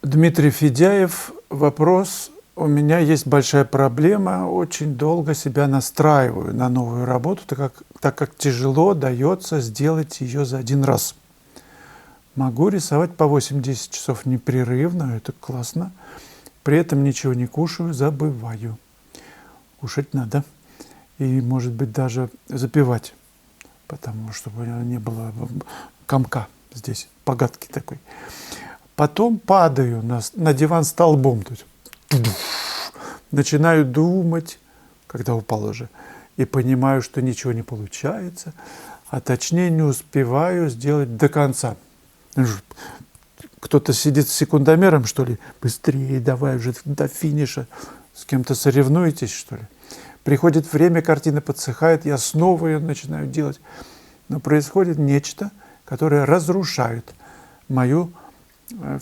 Дмитрий Федяев. Вопрос. У меня есть большая проблема. Очень долго себя настраиваю на новую работу, так как тяжело дается сделать ее за один раз. Могу рисовать по 8-10 часов непрерывно, это классно. При этом ничего не кушаю, забываю. Кушать надо. И, может быть, даже запивать, потому чтобы не было комка здесь, погадки такой. Потом падаю на диван столбом. Начинаю думать, когда упал уже, и понимаю, что ничего не получается, а точнее не успеваю сделать до конца. Кто-то сидит с секундомером, что ли? Быстрее, давай уже до финиша. С кем-то соревнуетесь, что ли? Приходит время, картина подсыхает, я снова ее начинаю делать. Но происходит нечто, которое разрушает мою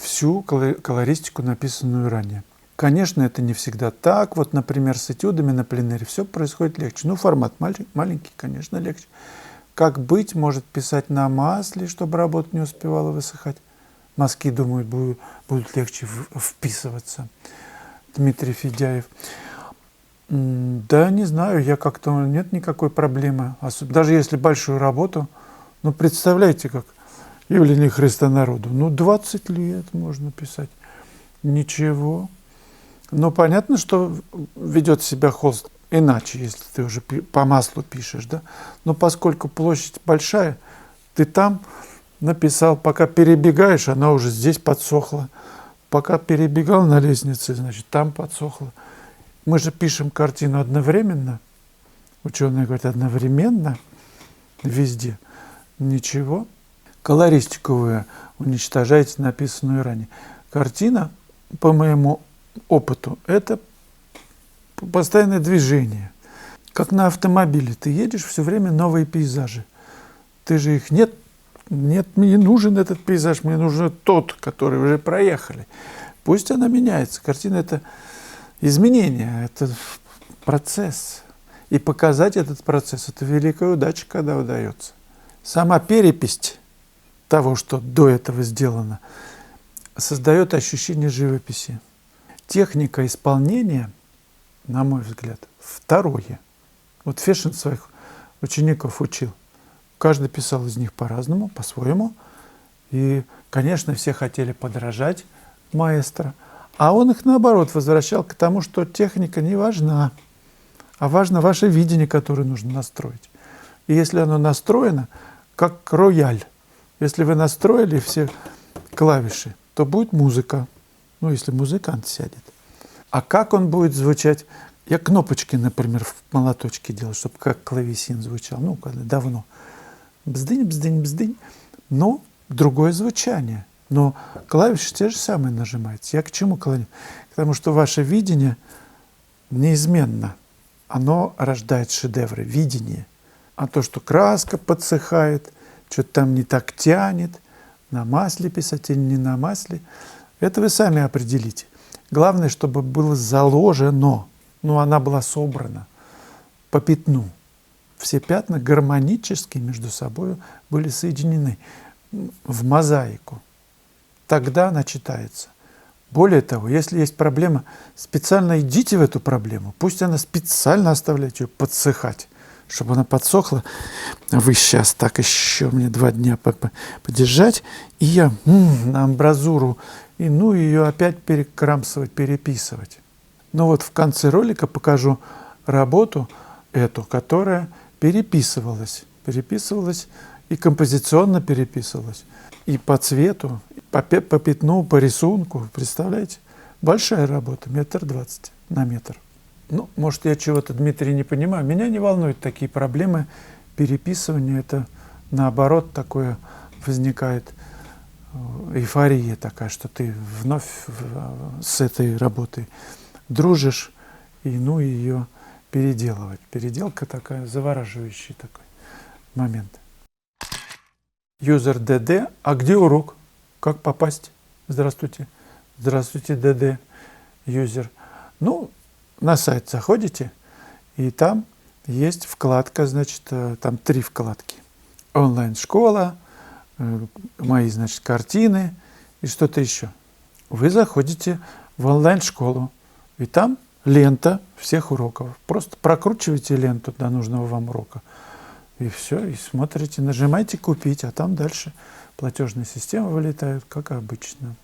всю колористику, написанную ранее. Конечно, это не всегда так. Вот, например, с этюдами на пленэре все происходит легче. Ну, формат маленький, конечно, легче. Как быть? Может писать на масле, чтобы работа не успевала высыхать. Мазки, думаю, будут легче вписываться. Дмитрий Федяев. Да, не знаю, я как-то нет никакой проблемы. Даже если большую работу, ну, представляете, как явление Христа народу. Ну, 20 лет можно писать. Ничего. Но понятно, что ведет себя холст иначе, если ты уже по маслу пишешь, да? Но поскольку площадь большая, ты там написал, пока перебегаешь, она уже здесь подсохла. Пока перебегал на лестнице, значит, там подсохла. Мы же пишем картину одновременно. Ученые говорят, одновременно везде. Ничего. Колористику вы уничтожаете, написанную ранее. Картина, по моему опыту, это постоянное движение. Как на автомобиле. Ты едешь, все время новые пейзажи. Ты же их нет, мне не нужен этот пейзаж, мне нужен тот, который уже проехали. Пусть она меняется. Картина – это изменение, это процесс. И показать этот процесс – это великая удача, когда удается. Сама перепись того, что до этого сделано, создает ощущение живописи. Техника исполнения, на мой взгляд, второе. Вот Фешин своих учеников учил. Каждый писал из них по-разному, по-своему. И, конечно, все хотели подражать маэстро. А он их, наоборот, возвращал к тому, что техника не важна, а важно ваше видение, которое нужно настроить. И если оно настроено, как рояль, если вы настроили все клавиши, то будет музыка, ну, если музыкант сядет. А как он будет звучать? Я кнопочки, например, в молоточке делал, чтобы как клавесин звучал, ну, когда давно. Бздынь, бздынь, бздынь. Но другое звучание. Но клавиши те же самые нажимаются. Я к чему клоню? К тому, что ваше видение неизменно. Оно рождает шедевры, видение. А то, что краска подсыхает, что-то там не так тянет, на масле писать или не на масле, это вы сами определите. Главное, чтобы было заложено, ну, она была собрана по пятну. Все пятна гармонически между собой были соединены в мозаику. Тогда она читается. Более того, если есть проблема, специально идите в эту проблему. Пусть она специально оставляет ее подсыхать, чтобы она подсохла. Вы сейчас так еще мне 2 дня подержать, и я на амбразуру, и ну ее опять перекрамсывать, переписывать. Но вот в конце ролика покажу работу эту, которая переписывалась и композиционно переписывалась, и по цвету, по пятну, по рисунку. Представляете? Большая работа, 1,20 м на метр. Ну, может, я чего-то, Дмитрий, не понимаю. Меня не волнуют такие проблемы переписывания. Это, наоборот, такое возникает эйфория такая, что ты вновь с этой работой дружишь, и ну ее переделывать. Переделка такая, завораживающий такой момент. Юзер ДД. А где урок? Как попасть? Здравствуйте. Здравствуйте, ДД. Юзер. Ну, на сайт заходите, и там есть вкладка, значит, там 3 вкладки. Онлайн-школа, мои, значит, картины и что-то еще. Вы заходите в онлайн-школу, и там лента всех уроков. Просто прокручиваете ленту до нужного вам урока. И все, и смотрите, нажимайте «Купить», а там дальше платежные системы вылетают, как обычно.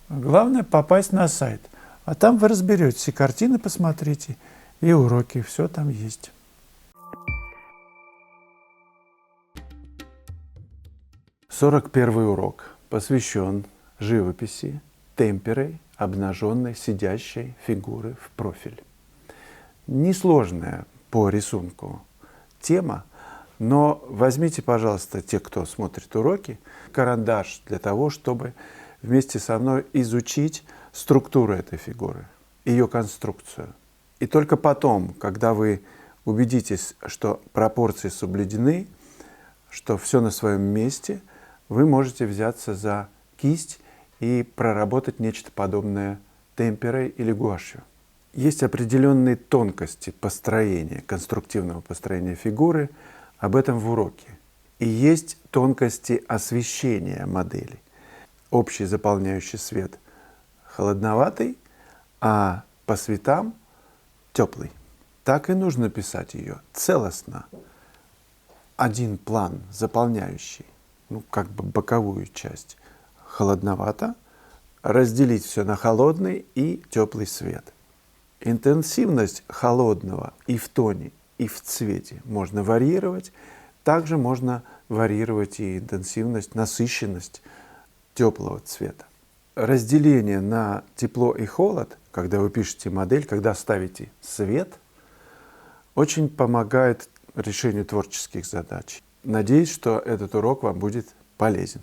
Главное попасть на сайт, а там вы разберетесь, и картины посмотрите, и уроки, все там есть. 41 урок посвящен живописи, темперой обнаженной сидящей фигуры в профиль. Несложная по рисунку тема, но возьмите, пожалуйста, те, кто смотрит уроки, карандаш для того, чтобы вместе со мной изучить структуру этой фигуры, ее конструкцию. И только потом, когда вы убедитесь, что пропорции соблюдены, что все на своем месте, вы можете взяться за кисть и проработать нечто подобное темперой или гуашью. Есть определенные тонкости построения, конструктивного построения фигуры, об этом в уроке. И есть тонкости освещения модели. Общий заполняющий свет холодноватый, а по цветам теплый. Так и нужно писать ее целостно. Один план заполняющий, как бы боковую часть, холодновато, разделить все на холодный и теплый свет. Интенсивность холодного и в тоне, и в цвете можно варьировать. Также можно варьировать и интенсивность, насыщенность теплого цвета. Разделение на тепло и холод, когда вы пишете модель, когда ставите свет, очень помогает решению творческих задач. Надеюсь, что этот урок вам будет полезен.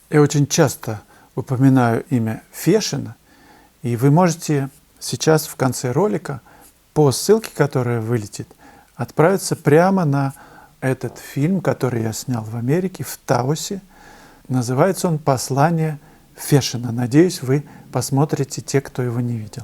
Я очень часто упоминаю имя Фешина, и вы можете сейчас в конце ролика по ссылке, которая вылетит, отправиться прямо на этот фильм, который я снял в Америке, в Таусе. Называется он «Послание Фешина». Надеюсь, вы посмотрите, те, кто его не видел.